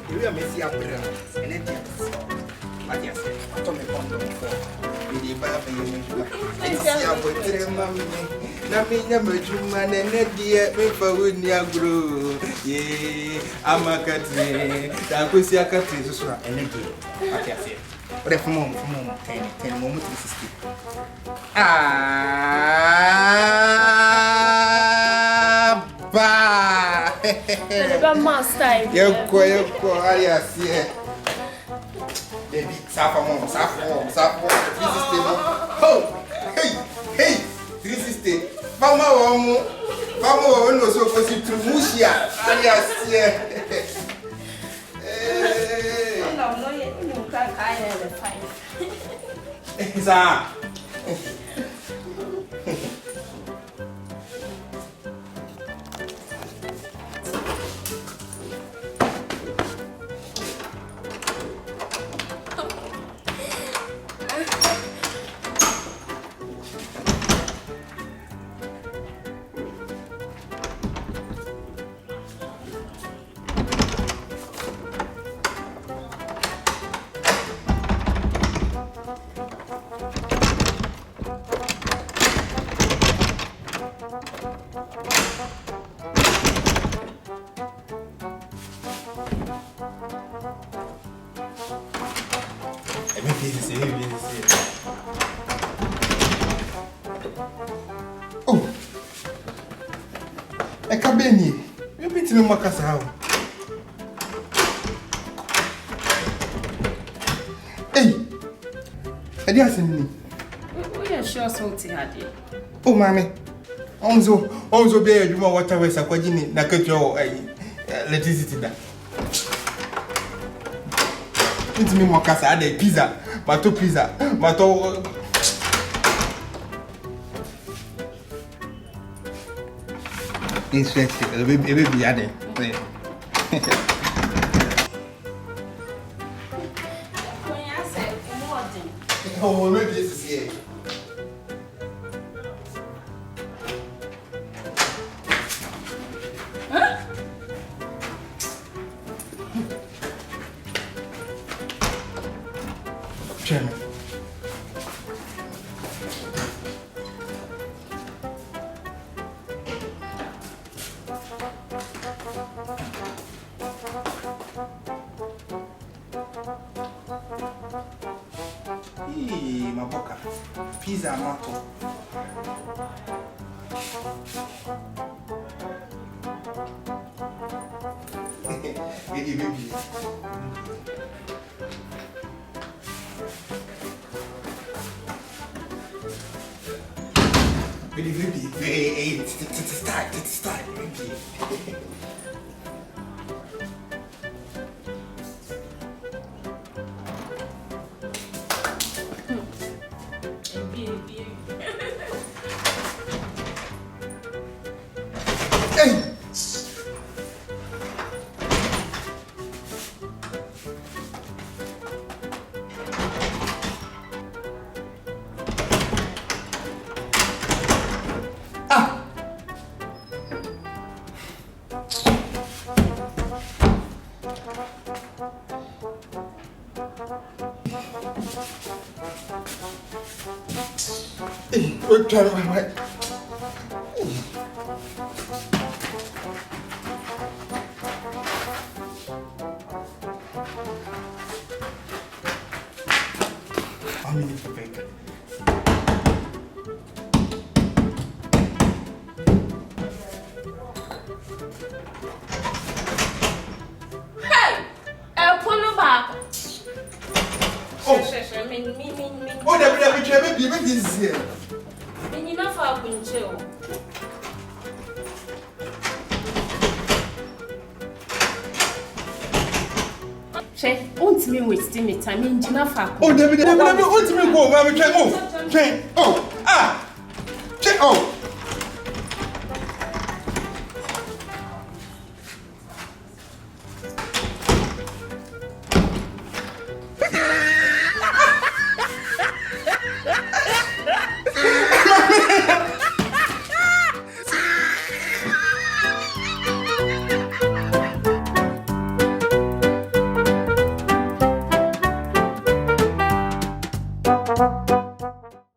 You are Messi Abraham, and it is. I guess, I told me on the phone. The Baba, you see, I would tell Mammy, Namina Majuman, and Nedia, Pepper would near grow. Yea, I'm a country, that was your country, and again. I can say, but if mom, 10 moments, Mrs. Time. You're alias, yeah. Baby, Safa, oh, hey, 360. Mama, was supposed to Musia, alias, yeah. No, you can't hide the fight. Exactly. Oh, I can't be here. You've been to me, Macas. Hey, I didn't see me. We are sure something had it. Oh, mammy. Also, bear you more water with a quadini, Nakajo, electricity. It's me, Macas. I had a pizza, but two pizza, but all. It will be added. Oh, maybe this is here. Huh? Chairman. Maboka, pizza mato. Baby, it's time, baby. We're trying to my I'm in the bacon. Hey! Pull them back. Oh, the baby is here. And you know how I've been chill. Che, won't me wasting me time in Jinafa. Oh, David, won't me go, Mammy Train. Oh, check. Oh. Bye.